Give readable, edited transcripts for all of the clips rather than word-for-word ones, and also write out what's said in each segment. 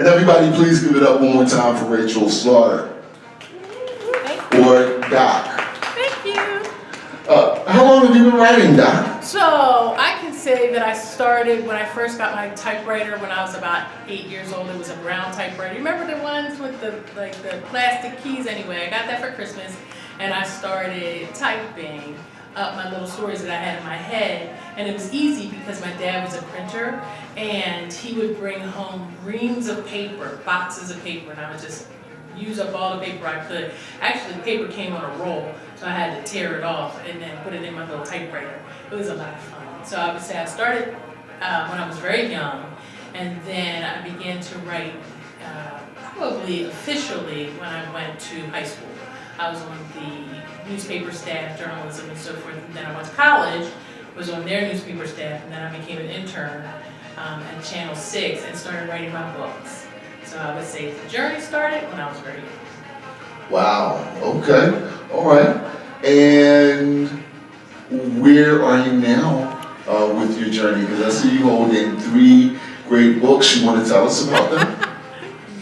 And everybody please give it up one more time for Rachel Slaughter, or Doc. Thank you. How long have you been writing, Doc? So I can say that I started when I first got my typewriter when I was about 8 years old. It was a brown typewriter. You remember the ones with the plastic keys? Anyway, I got that for Christmas, and I started typing up my little stories that I had in my head. And it was easy because my dad was a printer, and he would bring home reams of paper, boxes of paper, and I would just use up all the paper I could. Actually, the paper came on a roll, so I had to tear it off and then put it in my little typewriter. It was a lot of fun. So I would say I started when I was very young, and then I began to write probably officially when I went to high school. I was on the newspaper staff, journalism, and so forth. And then I went to college, was on their newspaper staff, and then I became an intern at Channel 6 and started writing my books. So I would say the journey started when I was very young. Wow, okay, all right. And where are you now with your journey? Because I see you holding 3 great books. You want to tell us about them?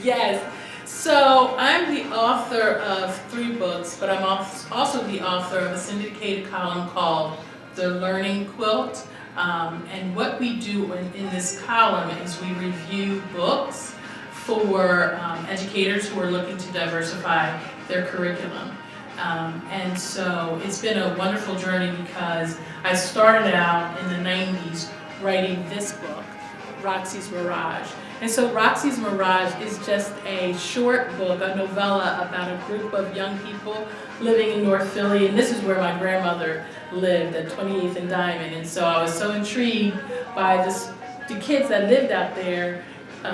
Yes. So I'm the author of 3 books, but I'm also the author of a syndicated column called The Learning Quilt. And what we do in this column is we review books for educators who are looking to diversify their curriculum. And so it's been a wonderful journey because I started out in the 90s writing this book, Roxy's Mirage. And so Roxy's Mirage is just a short book, a novella about a group of young people living in North Philly, and this is where my grandmother lived, at 28th and Diamond. And so I was so intrigued by the kids that lived out there.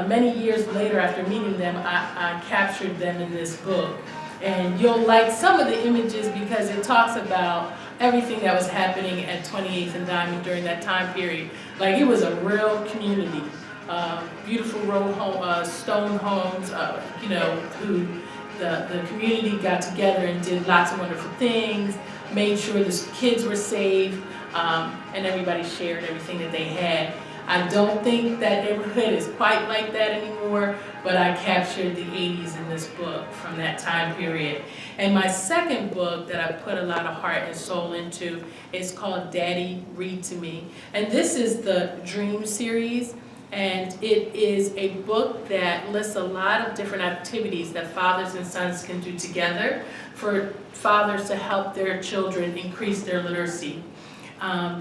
Many years later, after meeting them, I captured them in this book. And you'll like some of the images because it talks about everything that was happening at 28th and Diamond during that time period. Like, it was a real community. Beautiful row home, stone homes, who the community got together and did lots of wonderful things, made sure the kids were safe, and everybody shared everything that they had. I don't think that neighborhood is quite like that anymore, but I captured the 80s in this book from that time period. And my second book that I put a lot of heart and soul into is called Daddy Read to Me. And this is the Dream series, and it is a book that lists a lot of different activities that fathers and sons can do together for fathers to help their children increase their literacy.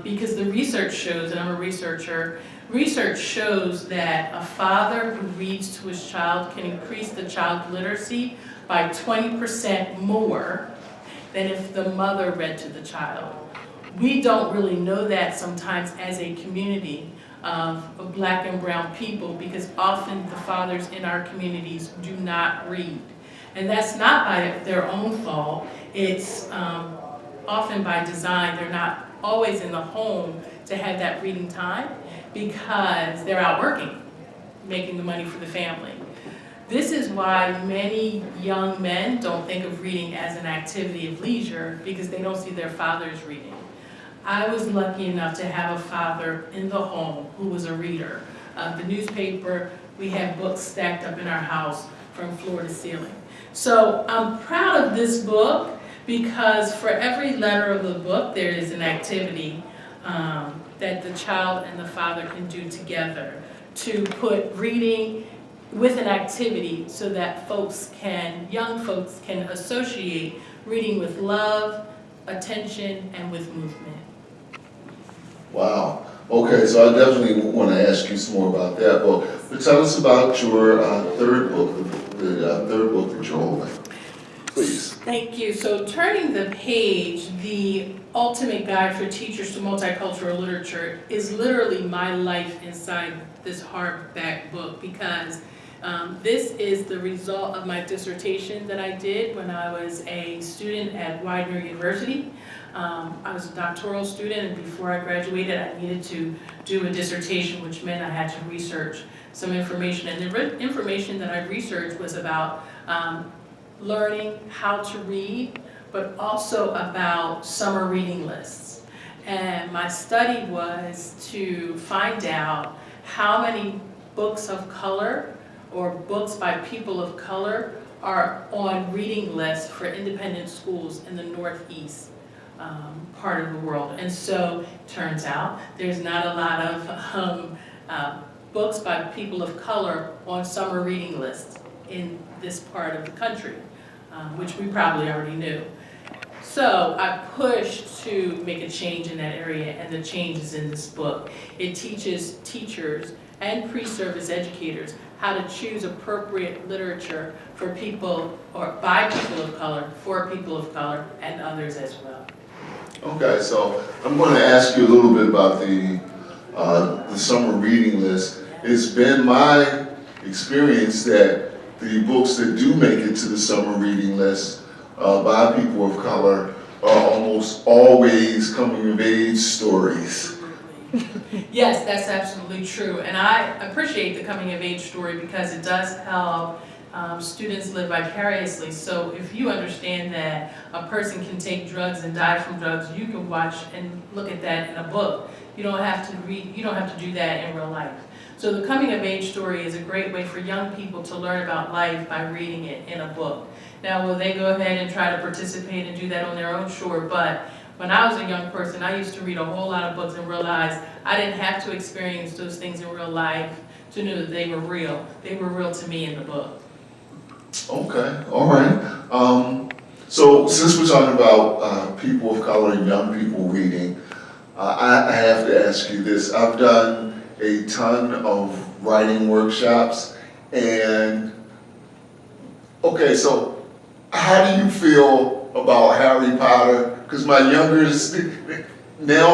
Because the research shows, and I'm a researcher, research shows that a father who reads to his child can increase the child's literacy by 20% more than if the mother read to the child. We don't really know that sometimes as a community of Black and brown people, because often the fathers in our communities do not read. And that's not by their own fault. It's often by design. They're not always in the home to have that reading time because they're out working, making the money for the family. This is why many young men don't think of reading as an activity of leisure, because they don't see their fathers reading. I was lucky enough to have a father in the home who was a reader. The newspaper, we have books stacked up in our house from floor to ceiling. So I'm proud of this book because for every letter of the book there is an activity that the child and the father can do together to put reading with an activity so that young folks can associate reading with love, attention, and with movement. Wow. Okay, so I definitely want to ask you some more about that. But tell us about your third book, the third book that you're holding, please. Thank you. So Turning the Page, the ultimate guide for teachers to multicultural literature, is literally my life inside this hardback book, because this is the result of my dissertation that I did when I was a student at Widener University. I was a doctoral student, and before I graduated, I needed to do a dissertation, which meant I had to research some information. And the information that I researched was about learning how to read, but also about summer reading lists. And my study was to find out how many books of color or books by people of color are on reading lists for independent schools in the Northeast part of the world. And so, turns out, there's not a lot of books by people of color on summer reading lists in this part of the country, which we probably already knew. So I pushed to make a change in that area, and the change is in this book. It teaches teachers and pre-service educators how to choose appropriate literature for people, or by people of color, for people of color, and others as well. Okay, so I'm going to ask you a little bit about the summer reading list. It's been my experience that the books that do make it to the summer reading list by people of color are almost always coming of age stories. Yes, that's absolutely true. And I appreciate the coming of age story because it does help students live vicariously. So if you understand that a person can take drugs and die from drugs, you can watch and look at that in a book. You don't have to read, you don't have to do that in real life. So the coming of age story is a great way for young people to learn about life by reading it in a book. Now, will they go ahead and try to participate and do that on their own? Sure, but when I was a young person, I used to read a whole lot of books and realize I didn't have to experience those things in real life to know that they were real. They were real to me in the book. Okay, all right. So since we're talking about people of color and young people reading, I have to ask you this. I've done a ton of writing workshops, and okay, so how do you feel about Harry Potter? Because now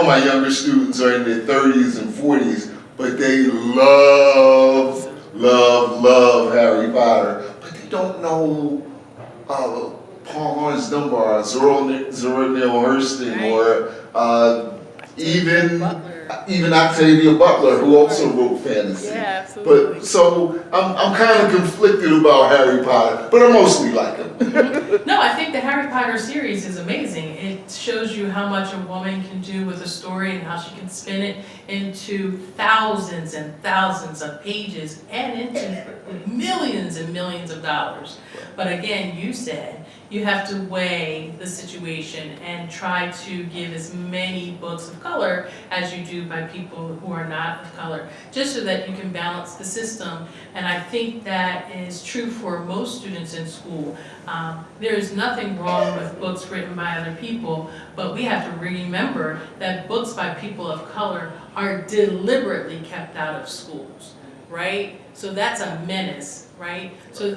my younger students are in their 30s and 40s, but they love Harry Potter, but they don't know Paul Laurence Dunbar, Zora Neale Hurston, or even Octavia Butler, who also wrote fantasy. Yeah, absolutely. But so I'm kind of conflicted about Harry Potter, but I mostly like him. No, I think the Harry Potter series is amazing. It shows you how much a woman can do with a story and how she can spin it into thousands and thousands of pages and into millions and millions of dollars. But again, you said you have to weigh the situation and try to give as many books of color as you do by people who are not of color, just so that you can balance the system. And I think that is true for most students in school. There is nothing wrong with books written by other people, but we have to remember that books by people of color are deliberately kept out of schools, right? So that's a menace, right? So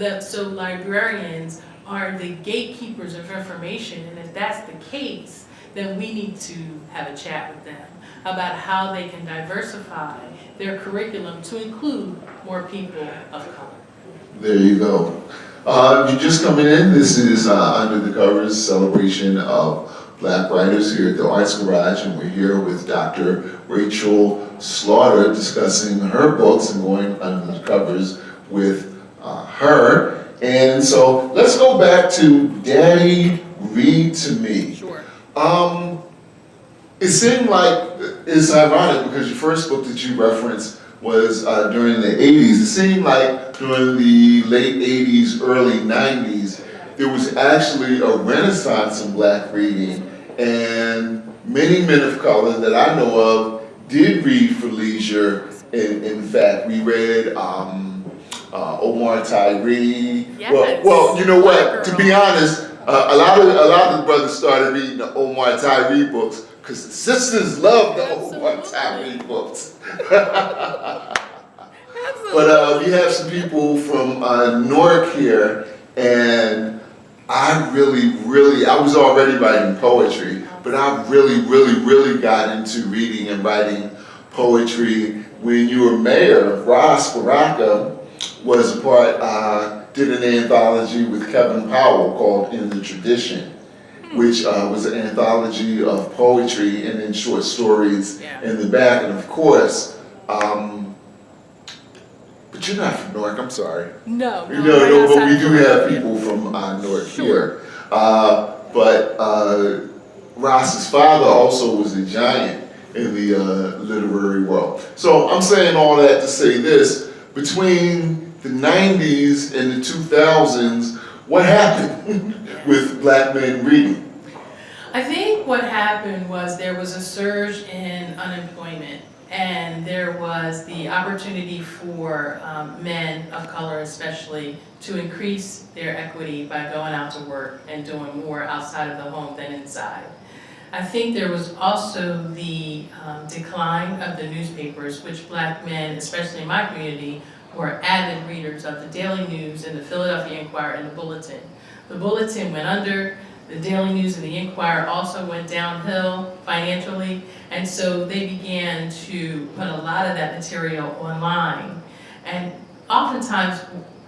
librarians are the gatekeepers of information, and if that's the case, then we need to have a chat with them about how they can diversify their curriculum to include more people of color. There you go. You're just coming in. This is Under the Covers celebration of Black writers here at the Arts Garage, and we're here with Dr. Rachel Slaughter discussing her books and going under the covers with her. And so let's go back to Daddy, Read to Me. Sure. It seemed like it's ironic because your first book that you referenced was during the 80s. It seemed like during the late 80s, early 90s, there was actually a renaissance in Black reading, and many men of color that I know of did read for leisure. In fact, we read Omar Tyree. Yes. Well, you know what? To be honest, a lot of the brothers started reading the Omar Tyree books because the sisters loved the Omar Tyree books. But we have some people from Newark here, and I was already writing poetry, but I really got into reading and writing poetry when you were mayor. Ross Baraka was a part, did an anthology with Kevin Powell called In the Tradition, which was an anthology of poetry and then short stories in the back. And of course, but you're not from Newark, I'm sorry. No, But we do have people from Newark here. But Ross's father also was a giant in the literary world. So I'm saying all that to say this. between the 90s and the 2000s, what happened with black men reading? I think what happened was there was a surge in unemployment, and there was the opportunity for men of color especially to increase their equity by going out to work and doing more outside of the home than inside. I think there was also the decline of the newspapers, which black men, especially in my community, were avid readers of the Daily News and the Philadelphia Inquirer and the Bulletin. The Bulletin went under, the Daily News and the Inquirer also went downhill financially, and so they began to put a lot of that material online. And oftentimes,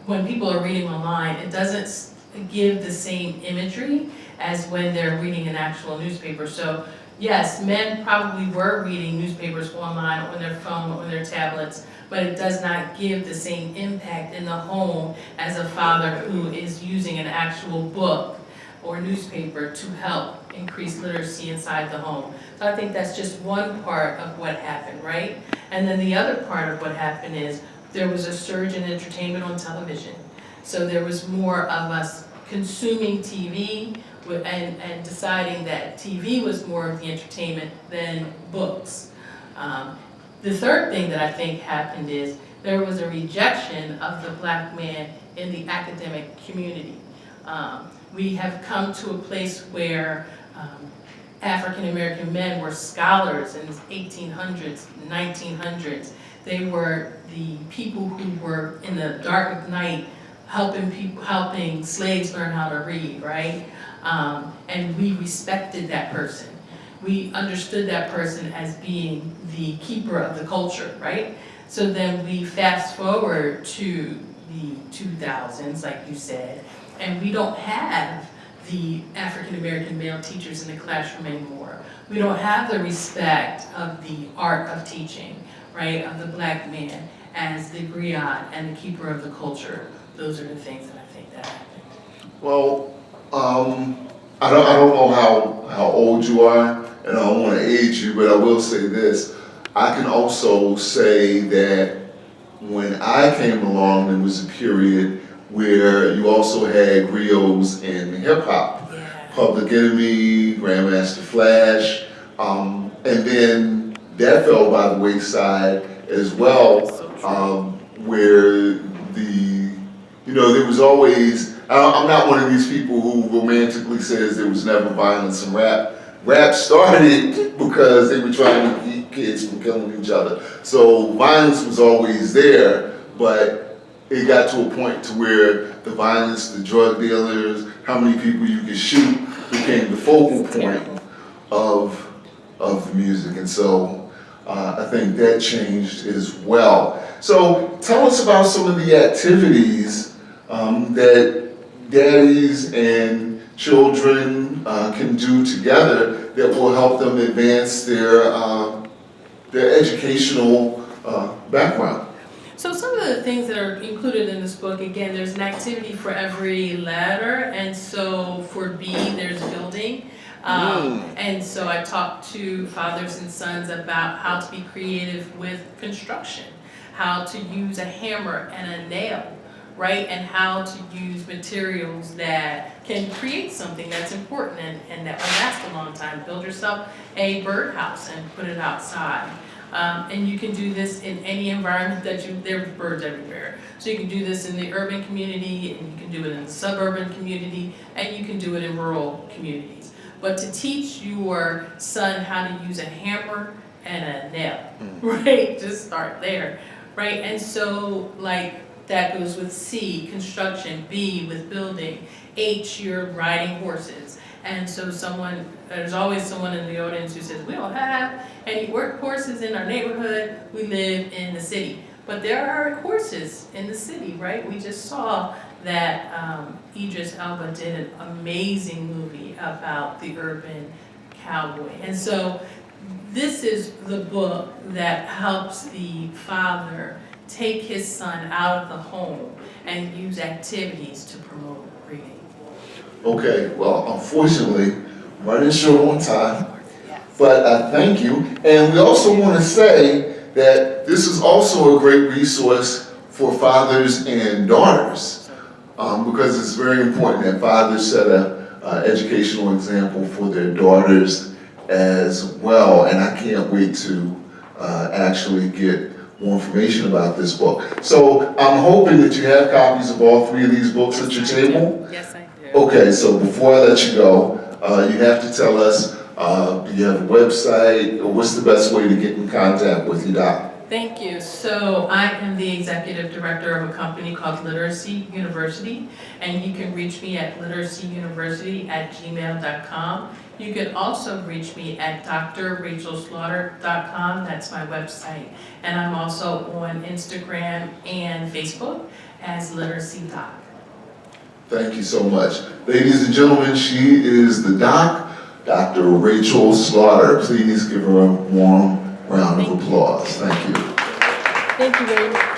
when people are reading online, it doesn't give the same imagery as when they're reading an actual newspaper. So yes, men probably were reading newspapers online, on their phone, on their tablets, but it does not give the same impact in the home as a father who is using an actual book or newspaper to help increase literacy inside the home. So I think that's just one part of what happened, right? And then the other part of what happened is there was a surge in entertainment on television. So there was more of us consuming TV and deciding that TV was more of the entertainment than books. The third thing that I think happened is there was a rejection of the black man in the academic community. We have come to a place where African American men were scholars in the 1800s, 1900s. They were the people who were in the dark of night helping slaves learn how to read, right? And we respected that person. We understood that person as being the keeper of the culture, right? So then we fast forward to the 2000s, like you said, and we don't have the African American male teachers in the classroom anymore. We don't have the respect of the art of teaching, right, of the black man as the griot and the keeper of the culture. Those are the things that I think that happened. Well, I don't know how old you are, and I don't want to age you, but I will say this. I can also say that when I came along, there was a period where you also had griots in hip hop. Yeah. Public Enemy, Grandmaster Flash, and then that fell by the wayside as well, where there was always, I'm not one of these people who romantically says there was never violence in rap. Rap started because they were trying to keep kids from killing each other. So violence was always there, but it got to a point to where the violence, the drug dealers, how many people you could shoot became the focal point of the music. And so I think that changed as well. So tell us about some of the activities that daddies and children can do together that will help them advance their educational background. So some of the things that are included in this book, again, there's an activity for every letter, and so for B, there's building. And so I talked to fathers and sons about how to be creative with construction, how to use a hammer and a nail, right? And how to use materials that can create something that's important and that will last a long time. Build yourself a birdhouse and put it outside. And you can do this in any environment there's birds everywhere. So you can do this in the urban community, and you can do it in the suburban community, and you can do it in rural communities. But to teach your son how to use a hammer and a nail, right? Just start there, right? And so that goes with C, construction, B, with building, H, you're riding horses. And so there's always someone in the audience who says, we don't have any workhorses in our neighborhood, we live in the city. But there are horses in the city, right? We just saw that Idris Elba did an amazing movie about the urban cowboy. And so this is the book that helps the father take his son out of the home and use activities to promote reading. Okay, well, unfortunately, I'm running short on time, but I thank you. And we also want to say that this is also a great resource for fathers and daughters, because it's very important that fathers set a educational example for their daughters as well. And I can't wait to actually get more information about this book. So I'm hoping that you have copies of all three of these books at your table. Yes, I do. Okay, so before I let you go, you have to tell us, do you have a website, or what's the best way to get in contact with you, Doc? Thank you. So I am the executive director of a company called Literacy University, and you can reach me at literacyuniversity@gmail.com. You can also reach me at drrachelslaughter.com. That's my website. And I'm also on Instagram and Facebook as Literacy Doc. Thank you so much. Ladies and gentlemen, she is the doc, Dr. Rachel Slaughter. Please give her a warm round of applause. Thank you. Thank you very much.